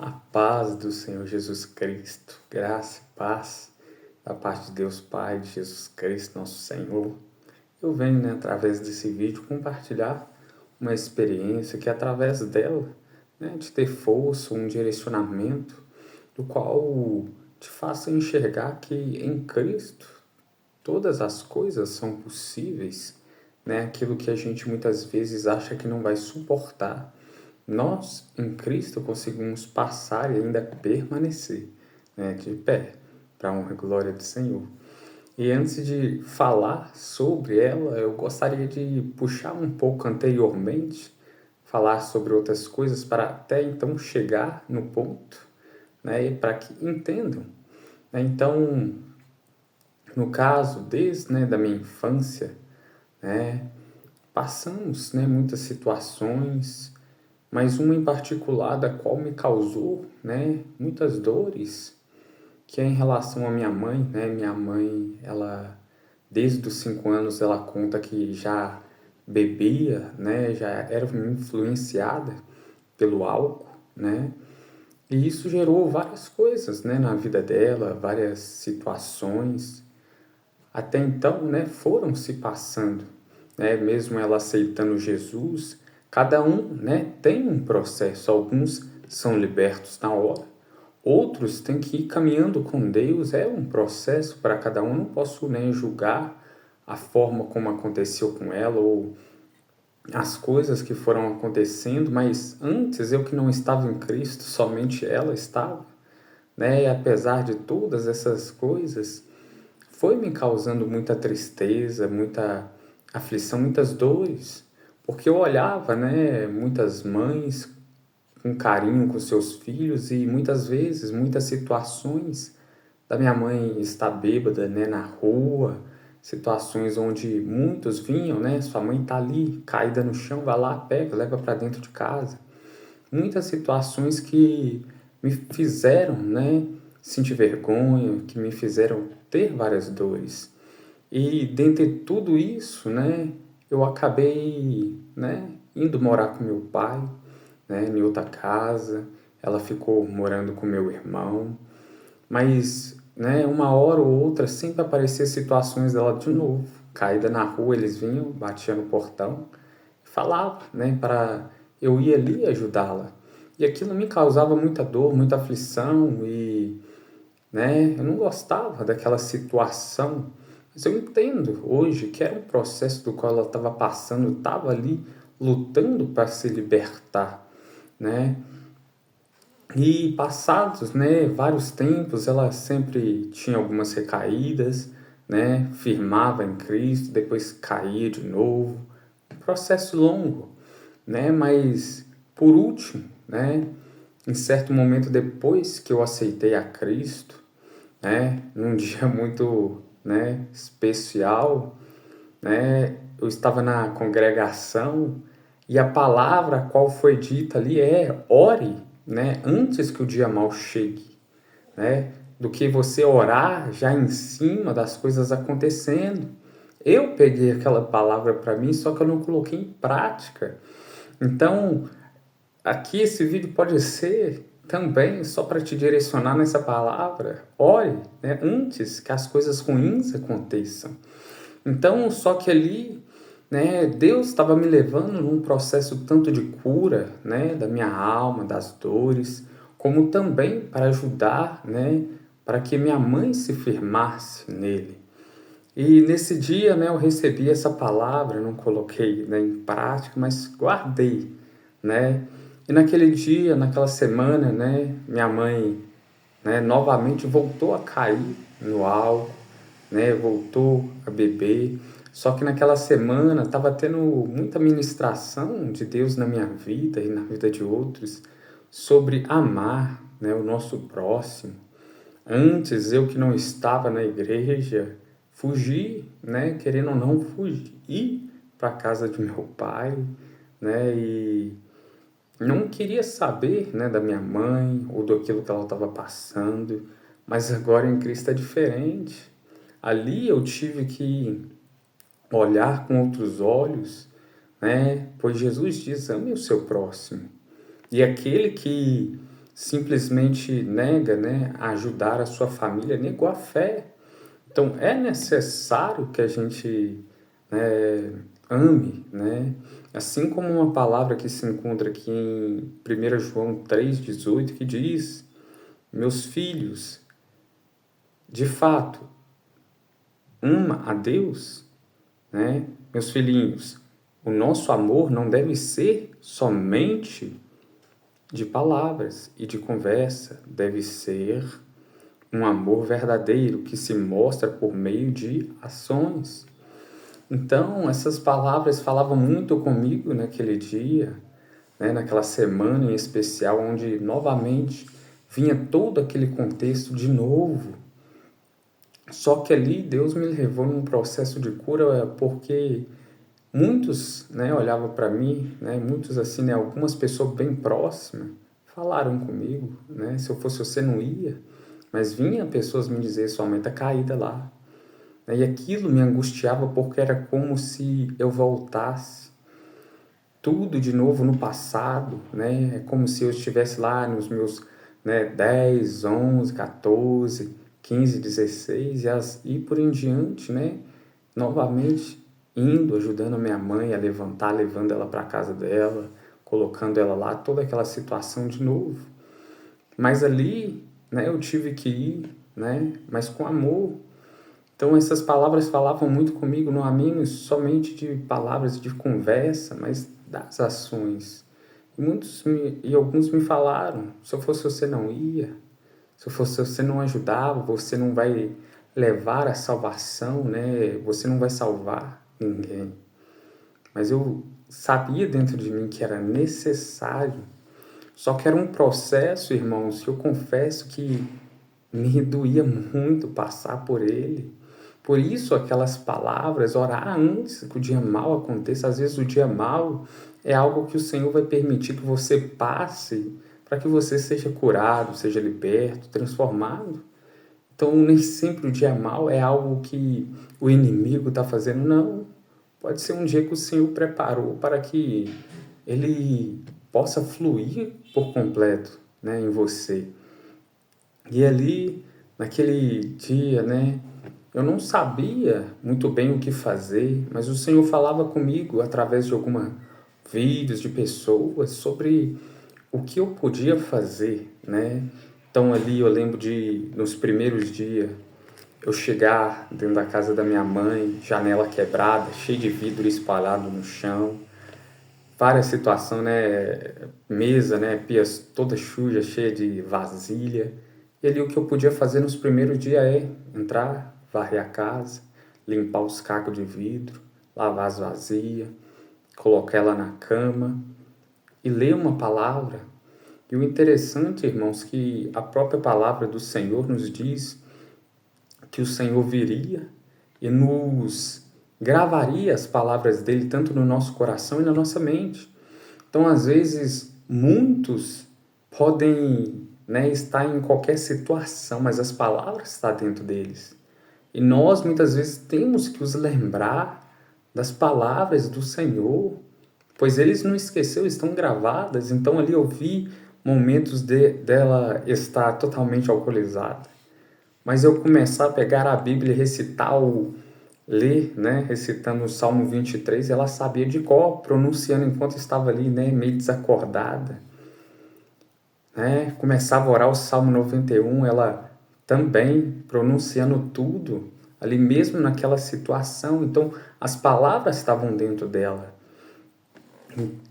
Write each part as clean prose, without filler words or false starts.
A paz do Senhor Jesus Cristo, graça e paz da parte de Deus Pai, de Jesus Cristo, nosso Senhor. Eu venho, através desse vídeo, compartilhar uma experiência que, através dela, de ter força, um direcionamento, do qual te faça enxergar que em Cristo todas as coisas são possíveis, aquilo que a gente muitas vezes acha que não vai suportar. Nós, em Cristo, conseguimos passar e ainda permanecer de pé, para a honra e glória do Senhor. E antes de falar sobre ela, eu gostaria de puxar um pouco anteriormente, falar sobre outras coisas, para até então chegar no ponto, e para que entendam. Então, no caso, desde da minha infância, passamos muitas situações, mas uma em particular da qual me causou muitas dores, que é em relação à minha mãe. Minha mãe, ela, desde os 5 anos, ela conta que já bebia, já era influenciada pelo álcool, e isso gerou várias coisas na vida dela, várias situações. Até então, foram se passando, mesmo ela aceitando Jesus. Cada um, tem um processo. Alguns são libertos na hora, outros têm que ir caminhando com Deus. É um processo para cada um. Não posso nem julgar a forma como aconteceu com ela ou as coisas que foram acontecendo, mas antes eu que não estava em Cristo, somente ela estava, e apesar de todas essas coisas, foi me causando muita tristeza, muita aflição, muitas dores, porque eu olhava, muitas mães com carinho com seus filhos e muitas vezes, muitas situações da minha mãe estar bêbada, na rua, situações onde muitos vinham, sua mãe tá ali, caída no chão, vai lá, pega, leva para dentro de casa. Muitas situações que me fizeram, sentir vergonha, que me fizeram ter várias dores. E dentre tudo isso, eu acabei, indo morar com meu pai, em outra casa. Ela ficou morando com meu irmão, mas, uma hora ou outra sempre aparecia situações dela de novo. Caída na rua, eles vinham, batiam no portão, falavam, para eu ir ali ajudá-la. E aquilo me causava muita dor, muita aflição e, eu não gostava daquela situação. Mas eu entendo hoje que era um processo do qual ela estava passando, estava ali lutando para se libertar, E passados, vários tempos, ela sempre tinha algumas recaídas, firmava em Cristo, depois caía de novo. Um processo longo, mas por último, em certo momento depois que eu aceitei a Cristo, num dia muito, especial, eu estava na congregação e a palavra qual foi dita ali é: ore, antes que o dia mal chegue, do que você orar já em cima das coisas acontecendo. Eu peguei aquela palavra para mim, só que eu não coloquei em prática. Então, aqui esse vídeo pode ser também só para te direcionar nessa palavra. Ore, antes que as coisas ruins aconteçam. Então, só que ali, Deus estava me levando num processo tanto de cura, da minha alma, das dores, como também para ajudar, para que minha mãe se firmasse nele. E nesse dia, eu recebi essa palavra, não coloquei em prática, mas guardei, E naquele dia, naquela semana, minha mãe, novamente voltou a cair no álcool, voltou a beber. Só que naquela semana estava tendo muita ministração de Deus na minha vida e na vida de outros sobre amar, o nosso próximo. Antes, eu que não estava na igreja, fugi, querendo ou não, fugir para a casa de meu pai, e não queria saber, da minha mãe ou daquilo que ela estava passando. Mas agora em Cristo é diferente. Ali eu tive que olhar com outros olhos, pois Jesus diz: ame o seu próximo. E aquele que simplesmente nega, né, ajudar a sua família, negou a fé. Então é necessário que a gente ame, né? Assim como uma palavra que se encontra aqui em 1 João 3,18, que diz: meus filhos, de fato, ama a Deus, né? Meus filhinhos, o nosso amor não deve ser somente de palavras e de conversa, deve ser um amor verdadeiro que se mostra por meio de ações. Então, essas palavras falavam muito comigo naquele dia, né, naquela semana em especial, onde novamente vinha todo aquele contexto de novo. Só que ali Deus me levou num processo de cura, porque muitos, né, olhavam para mim, né, muitos assim, né, algumas pessoas bem próximas falaram comigo, né, se eu fosse você não ia, mas vinha pessoas me dizer, sua mãe tá caída lá. E aquilo me angustiava porque era como se eu voltasse tudo de novo no passado, né? É como se eu estivesse lá nos meus, né, 10, 11, 14, 15, 16 e por em diante, né? Novamente indo, ajudando a minha mãe a levantar, levando ela para a casa dela, colocando ela lá, toda aquela situação de novo. Mas ali, né, eu tive que ir, né? Mas com amor. Então essas palavras falavam muito comigo, não apenas somente de palavras de conversa, mas das ações. E alguns me falaram, se eu fosse você não ia, se eu fosse você não ajudava, você não vai levar a salvação, né? Você não vai salvar ninguém. Mas eu sabia dentro de mim que era necessário. Só que era um processo, irmãos, que eu confesso que me doía muito passar por ele. Por isso, aquelas palavras, orar antes que o dia mal aconteça. Às vezes, o dia mal é algo que o Senhor vai permitir que você passe para que você seja curado, seja liberto, transformado. Então, nem sempre o dia mal é algo que o inimigo está fazendo, não. Pode ser um dia que o Senhor preparou para que ele possa fluir por completo, né, em você. E ali, naquele dia, né, eu não sabia muito bem o que fazer, mas o Senhor falava comigo através de alguns vídeos de pessoas sobre o que eu podia fazer, né? Então ali eu lembro de, nos primeiros dias, eu chegar dentro da casa da minha mãe, janela quebrada, cheio de vidro espalhado no chão, várias situações, né? Mesa, né? Pia toda suja, cheia de vasilha. E ali o que eu podia fazer nos primeiros dias é entrar, varrer a casa, limpar os cacos de vidro, lavar as vasilhas, colocar ela na cama e ler uma palavra. E o interessante, irmãos, que a própria palavra do Senhor nos diz que o Senhor viria e nos gravaria as palavras dele tanto no nosso coração e na nossa mente. Então, às vezes, muitos podem, né, estar em qualquer situação, mas as palavras estão dentro deles. E nós, muitas vezes, temos que os lembrar das palavras do Senhor, pois eles não esqueceu, estão gravadas. Então, ali eu vi momentos dela estar totalmente alcoolizada. Mas eu começar a pegar a Bíblia e recitar ler, né, recitando o Salmo 23, ela sabia de cor, pronunciando enquanto estava ali, né, meio desacordada, né? Começava a orar o Salmo 91, ela também pronunciando tudo, ali mesmo naquela situação. Então, as palavras estavam dentro dela.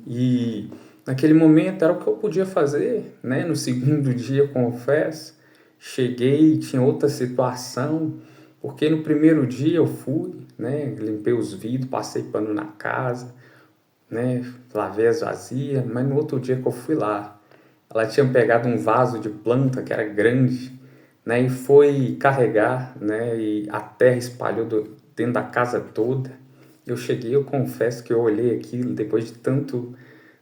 E naquele momento era o que eu podia fazer, né? No segundo dia, confesso, cheguei, tinha outra situação, porque no primeiro dia eu fui, né? Limpei os vidros, passei pano na casa, né? Lavei as vasilhas, mas no outro dia que eu fui lá, ela tinha pegado um vaso de planta que era grande, né? E foi carregar, né? E a terra espalhou dentro da casa toda. Eu cheguei, eu confesso que eu olhei aquilo depois de tanto,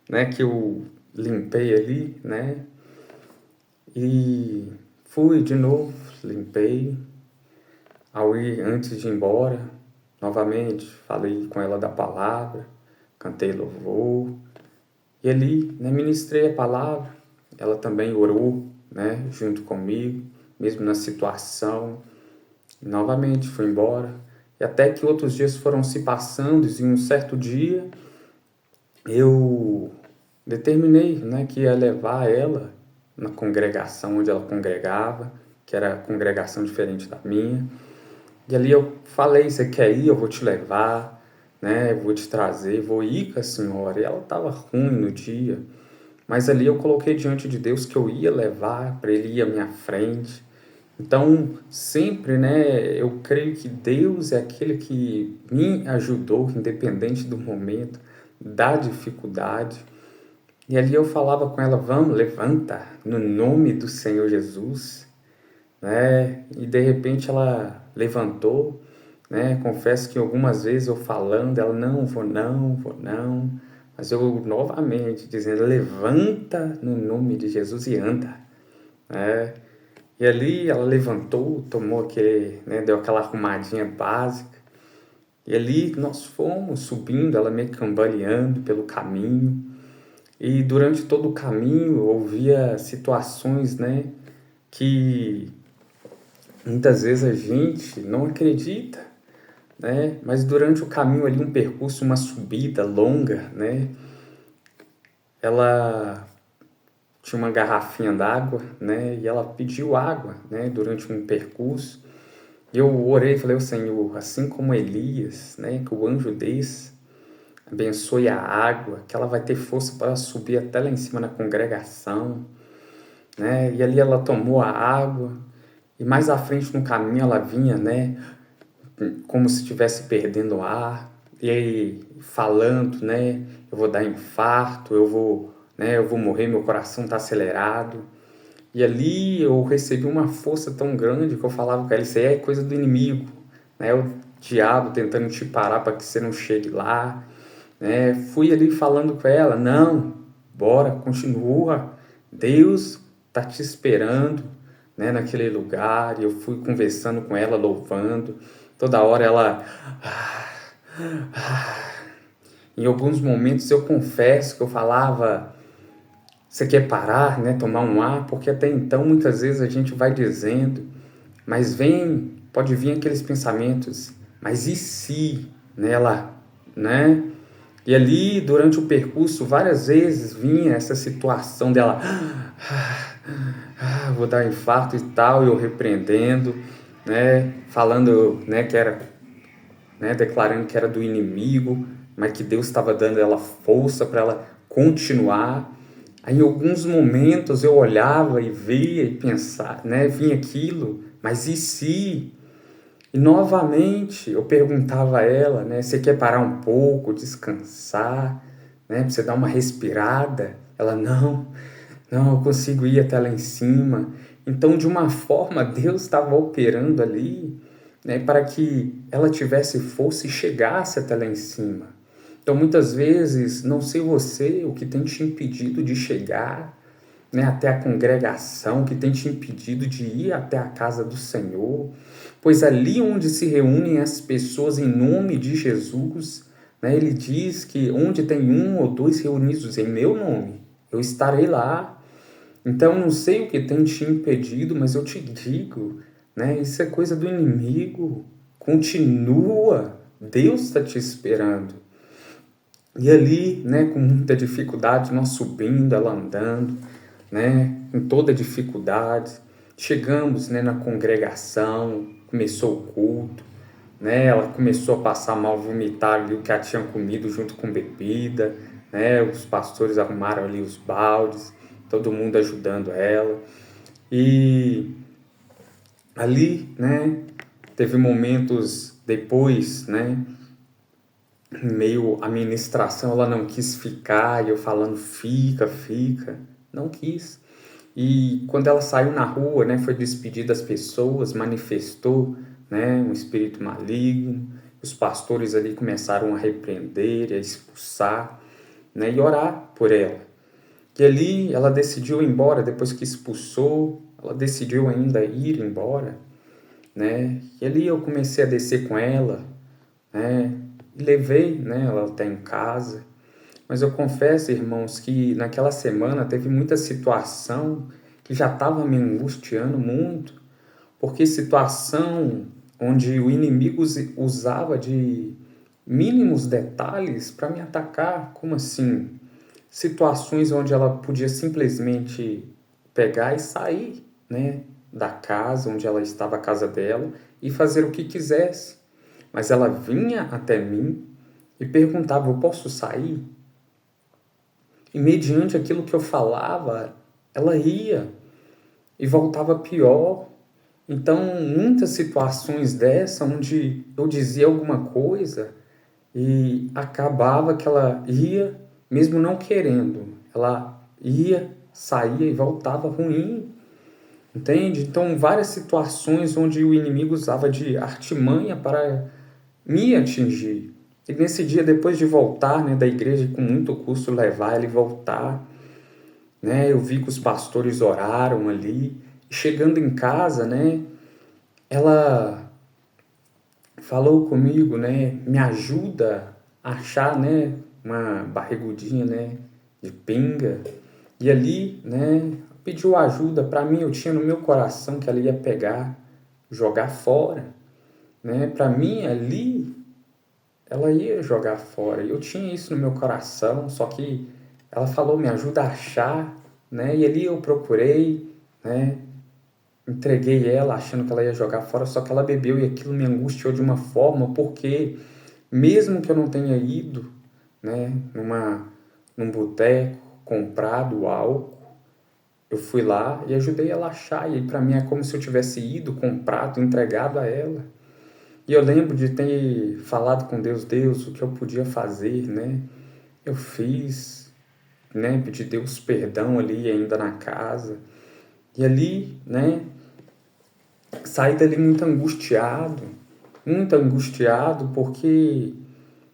né, que eu limpei ali, né? E fui de novo, limpei. Antes de ir embora, novamente, falei com ela da palavra, cantei louvor. E ali, né, ministrei a palavra. ela também orou, né, junto comigo, mesmo na situação. E novamente foi embora. E até que outros dias foram se passando e um certo dia eu determinei, né, que ia levar ela na congregação onde ela congregava, que era a congregação diferente da minha. E ali eu falei, você quer ir? Eu vou te levar, né? Eu vou te trazer, vou ir com a senhora. E ela estava ruim no dia, mas ali eu coloquei diante de Deus que eu ia levar, para ele ir à minha frente. Então, sempre, né, eu creio que Deus é aquele que me ajudou, independente do momento, da dificuldade. E ali eu falava com ela, vamos, levanta, no nome do Senhor Jesus, né? E de repente ela levantou, né? Confesso que algumas vezes eu falando, ela, não, vou não, vou não. Mas eu novamente dizendo, levanta no nome de Jesus e anda, né? E ali ela levantou, tomou aquele, né, deu aquela arrumadinha básica. E ali nós fomos subindo, ela meio cambaleando pelo caminho. E durante todo o caminho eu ouvia situações, né, que muitas vezes a gente não acredita, né? Mas durante o caminho ali, um percurso, uma subida longa, né? Ela tinha uma garrafinha d'água, né? E ela pediu água, né? Durante um percurso. E eu orei e falei, Senhor, assim como Elias, né? Que o anjo desça, abençoe a água, que ela vai ter força para subir até lá em cima na congregação, né? E ali ela tomou a água. E mais à frente no caminho ela vinha, né? Como se estivesse perdendo ar, e aí falando, né, eu vou dar infarto, eu vou morrer, meu coração está acelerado. E ali eu recebi uma força tão grande que eu falava com ela, isso aí é coisa do inimigo, né, o diabo tentando te parar para que você não chegue lá, né. Fui ali falando com ela, não, bora, continua, Deus está te esperando, né, naquele lugar. E eu fui conversando com ela, louvando. Toda hora ela... Em alguns momentos eu confesso que eu falava, você quer parar, né, tomar um ar? Porque até então muitas vezes a gente vai dizendo, mas pode vir aqueles pensamentos, mas e se, nela, né? E ali, durante o percurso, várias vezes vinha essa situação dela, vou dar infarto e tal, e eu repreendendo, né, falando, né, que era, né, declarando que era do inimigo, mas que Deus estava dando ela força para ela continuar. Aí, em alguns momentos eu olhava e via e pensava, né, vinha aquilo, mas e se? E novamente eu perguntava a ela, né, você quer parar um pouco, descansar, né, pra você dar uma respirada? Ela, não, eu consigo ir até lá em cima. Então, de uma forma, Deus estava operando ali, né, para que ela tivesse força e chegasse até lá em cima. Então, muitas vezes, não sei você, o que tem te impedido de chegar, né, até a congregação, o que tem te impedido de ir até a casa do Senhor, pois ali onde se reúnem as pessoas em nome de Jesus, né, ele diz que onde tem um ou dois reunidos em meu nome, eu estarei lá. Então, não sei o que tem te impedido, mas eu te digo, né, isso é coisa do inimigo. Continua, Deus está te esperando. E ali, né, com muita dificuldade, nós subindo, ela andando, né, com toda dificuldade, chegamos, né, na congregação, começou o culto, né, ela começou a passar mal, vomitar ali o que ela tinha comido junto com bebida, né, os pastores arrumaram ali os baldes, todo mundo ajudando ela. E ali, né, teve momentos depois, né, meio a ministração, ela não quis ficar, e eu falando, fica, não quis. E quando ela saiu na rua, né, foi despedir das pessoas, manifestou, né, um espírito maligno. Os pastores ali começaram a repreender, a expulsar, né, e orar por ela. E ali ela decidiu ir embora, depois que expulsou, ela decidiu ainda ir embora, né? E ali eu comecei a descer com ela, né? E levei, né, ela até em casa. Mas eu confesso, irmãos, que naquela semana teve muita situação que já estava me angustiando muito, porque situação onde o inimigo usava de mínimos detalhes para me atacar, como assim? Situações onde ela podia simplesmente pegar e sair, né, da casa onde ela estava, a casa dela, e fazer o que quisesse. Mas ela vinha até mim e perguntava: eu posso sair? E mediante aquilo que eu falava, ela ia e voltava pior. Então, muitas situações dessa onde eu dizia alguma coisa e acabava que ela ia, mesmo não querendo, ela ia, saía e voltava ruim, entende? Então, várias situações onde o inimigo usava de artimanha para me atingir. E nesse dia, depois de voltar, né, da igreja, com muito custo levar ele voltar, né, eu vi que os pastores oraram ali. Chegando em casa, né, ela falou comigo, né, me ajuda a achar, né, uma barrigudinha, né, de pinga. E ali, né, pediu ajuda para mim. Eu tinha no meu coração que ela ia pegar, jogar fora, né? Para mim ali ela ia jogar fora. Eu tinha isso no meu coração, só que ela falou: me ajuda a achar, né? E ali eu procurei, né? Entreguei ela achando que ela ia jogar fora, só que ela bebeu e aquilo me angustiou de uma forma, porque mesmo que eu não tenha ido, né, num boteco, comprado álcool, eu fui lá e ajudei ela a achar, e para mim é como se eu tivesse ido, comprado, entregado a ela. E eu lembro de ter falado com Deus: Deus, o que eu podia fazer, né? Eu fiz, né? Pedi Deus perdão ali ainda na casa. E ali, né? Saí dali muito angustiado, porque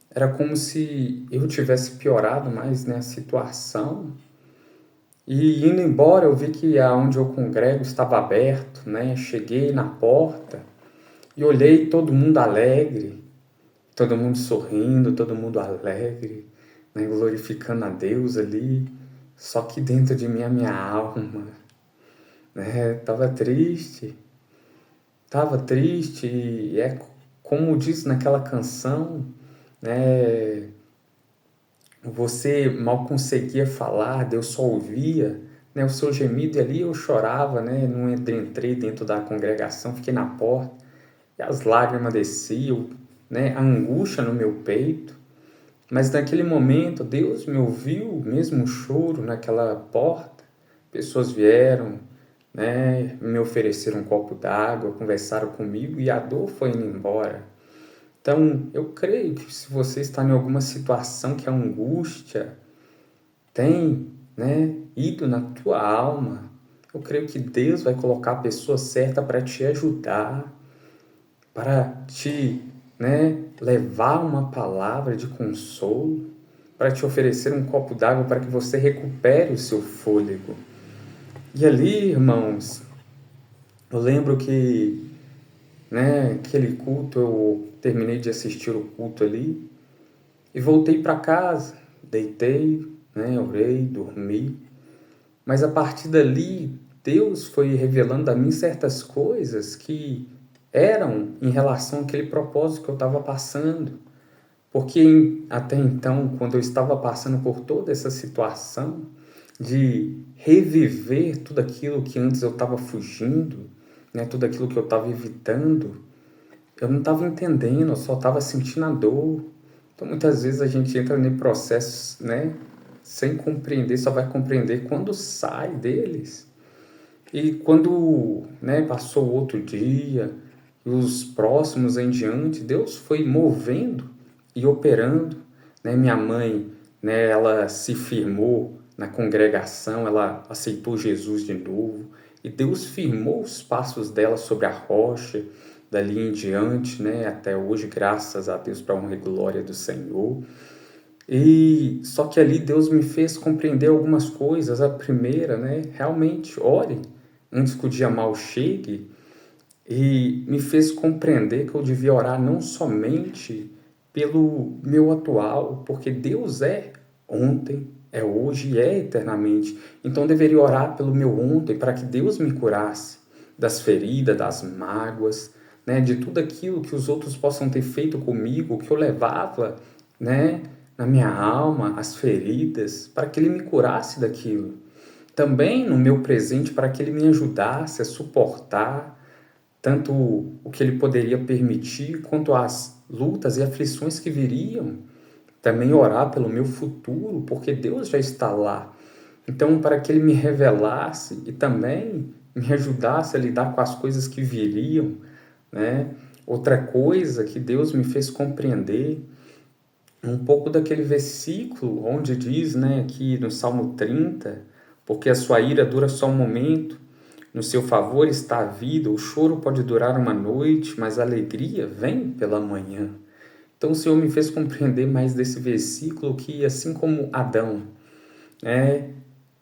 era como se eu tivesse piorado mais, né, a situação. E indo embora, eu vi que aonde eu congrego estava aberto, né? Cheguei na porta e olhei todo mundo alegre, todo mundo sorrindo, todo mundo alegre, né? Glorificando a Deus ali. Só que dentro de mim, a minha alma, né? Tava triste, e é como diz naquela canção, né? Você mal conseguia falar, Deus só ouvia, né, o seu gemido, e ali eu chorava, né? Não entrei dentro da congregação, fiquei na porta, e as lágrimas desciam, né? A angústia no meu peito. Mas naquele momento, Deus me ouviu, mesmo o choro naquela porta. Pessoas vieram, né? Me ofereceram um copo d'água, conversaram comigo e a dor foi indo embora. Então, eu creio que se você está em alguma situação que a angústia tem, né, ido na tua alma, eu creio que Deus vai colocar a pessoa certa para te ajudar, para te, né, levar uma palavra de consolo, para te oferecer um copo d'água para que você recupere o seu fôlego. E ali, irmãos, eu lembro que, né, aquele culto, eu terminei de assistir o culto ali e voltei para casa, deitei, né, orei, dormi. Mas a partir dali, Deus foi revelando a mim certas coisas que eram em relação àquele propósito que eu estava passando. Porque até então, quando eu estava passando por toda essa situação de reviver tudo aquilo que antes eu estava fugindo, né, tudo aquilo que eu estava evitando, eu não estava entendendo, eu só estava sentindo a dor. Então, muitas vezes a gente entra em processos, né, sem compreender, só vai compreender quando sai deles. E quando, né, passou outro dia, e os próximos em diante, Deus foi movendo e operando, né? Minha mãe, né, ela se firmou na congregação, ela aceitou Jesus de novo, e Deus firmou os passos dela sobre a rocha, dali em diante, né, até hoje, graças a Deus, para a honra e glória do Senhor. E só que ali Deus me fez compreender algumas coisas. A primeira, né, realmente ore antes que o dia mal chegue, e me fez compreender que eu devia orar não somente pelo meu atual, porque Deus é ontem, é hoje e é eternamente. Então eu deveria orar pelo meu ontem para que Deus me curasse das feridas, das mágoas, né, de tudo aquilo que os outros possam ter feito comigo, que eu levava, né, na minha alma, as feridas, para que Ele me curasse daquilo. Também no meu presente, para que Ele me ajudasse a suportar tanto o que Ele poderia permitir, quanto as lutas e aflições que viriam. Também orar pelo meu futuro, porque Deus já está lá. Então, para que Ele me revelasse e também me ajudasse a lidar com as coisas que viriam, né? Outra coisa que Deus me fez compreender, um pouco daquele versículo onde diz, né, aqui no Salmo 30, porque a sua ira dura só um momento, no seu favor está a vida, o choro pode durar uma noite, mas a alegria vem pela manhã. Então o Senhor me fez compreender mais desse versículo que, assim como Adão, né,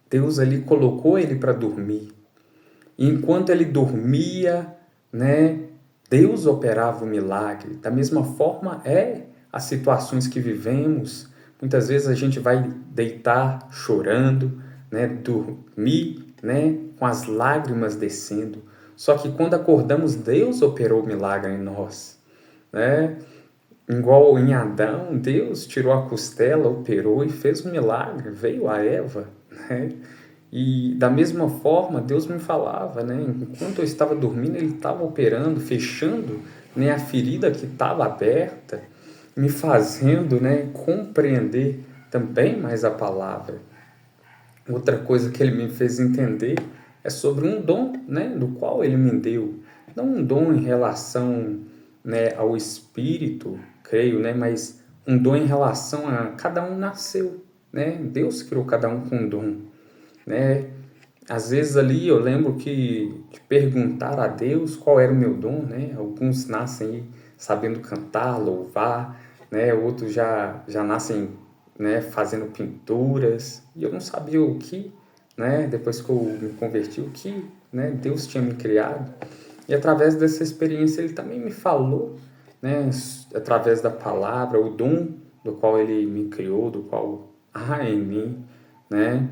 Deus ali colocou ele para dormir. E enquanto ele dormia, né, Deus operava o milagre. Da mesma forma as situações que vivemos. Muitas vezes a gente vai deitar chorando, né, dormir, né, com as lágrimas descendo. Só que quando acordamos, Deus operou o milagre em nós, né? Igual em Adão, Deus tirou a costela, operou e fez um milagre, veio a Eva, né? E da mesma forma, Deus me falava, né? Enquanto eu estava dormindo, Ele estava operando, fechando, né, a ferida que estava aberta, me fazendo, né, compreender também mais a palavra. Outra coisa que Ele me fez entender é sobre um dom, né, do qual Ele me deu. Não um dom em relação, né, ao Espírito, creio, né, mas um dom em relação a cada um nasceu, né? Deus criou cada um com um dom, né? Às vezes ali eu lembro que de perguntar a Deus qual era o meu dom, né? Alguns nascem sabendo cantar, louvar, né? Outros já nascem, né, fazendo pinturas, e eu não sabia o que, né? Depois que eu me converti, o que, né, Deus tinha me criado. E através dessa experiência Ele também me falou, né, através da palavra, o dom do qual Ele me criou, do qual há em mim, né?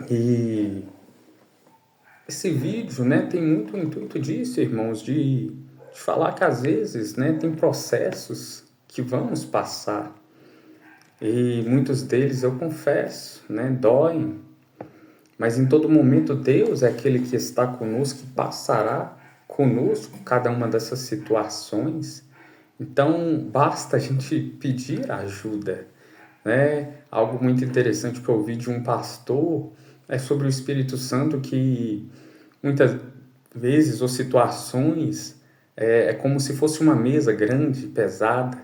E esse vídeo, né, tem muito o intuito disso, irmãos, de falar que às vezes, né, tem processos que vamos passar, e muitos deles, eu confesso, né, doem, mas em todo momento Deus é aquele que está conosco, que passará conosco cada uma dessas situações. Então basta a gente pedir ajuda, né? Algo muito interessante que eu ouvi de um pastor é sobre o Espírito Santo, que muitas vezes ou situações é como se fosse uma mesa grande, pesada,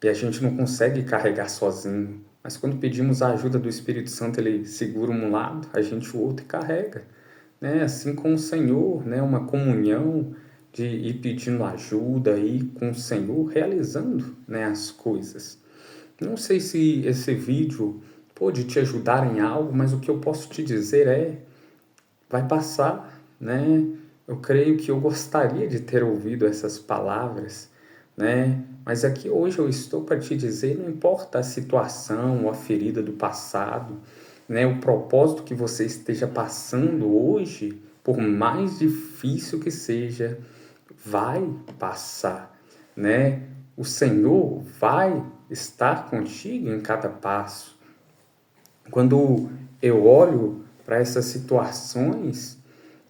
e a gente não consegue carregar sozinho. Mas quando pedimos a ajuda do Espírito Santo, Ele segura um lado, a gente o outro e carrega, né? Assim com o Senhor, né? Uma comunhão de ir pedindo ajuda, ir com o Senhor, realizando, né, as coisas. Não sei se esse vídeo pode te ajudar em algo, mas o que eu posso te dizer vai passar, né? Eu creio que eu gostaria de ter ouvido essas palavras, né? Mas aqui hoje eu estou para te dizer, não importa a situação ou a ferida do passado, né? O propósito que você esteja passando hoje, por mais difícil que seja, vai passar, né? O Senhor vai estar contigo em cada passo. Quando eu olho para essas situações,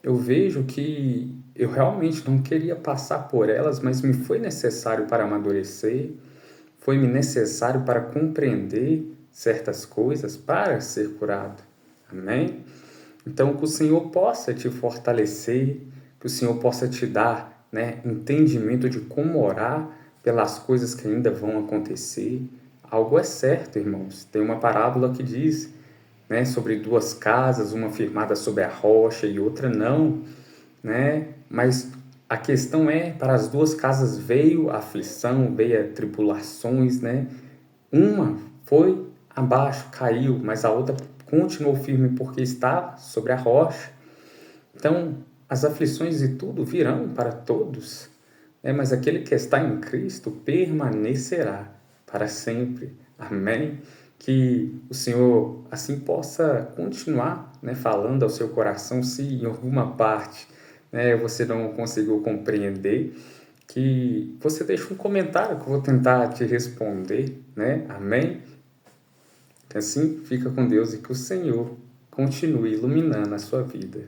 eu vejo que eu realmente não queria passar por elas, mas me foi necessário para amadurecer, foi-me necessário para compreender certas coisas, para ser curado. Amém? Então, que o Senhor possa te fortalecer, que o Senhor possa te dar, né, entendimento de como orar pelas coisas que ainda vão acontecer. Algo é certo, irmãos. Tem uma parábola que diz, né, sobre duas casas, uma firmada sobre a rocha e outra não, né? Mas a questão é, para as duas casas veio a aflição, veio a tribulações, né? Uma foi abaixo, caiu, mas a outra continuou firme porque estava sobre a rocha. Então, as aflições e tudo virão para todos, né? Mas aquele que está em Cristo permanecerá para sempre. Amém? que o Senhor assim possa continuar, né, falando ao seu coração, se em alguma parte, né, você não conseguiu compreender, que você deixe um comentário que eu vou tentar te responder, né? Amém? Assim, fica com Deus e que o Senhor continue iluminando a sua vida.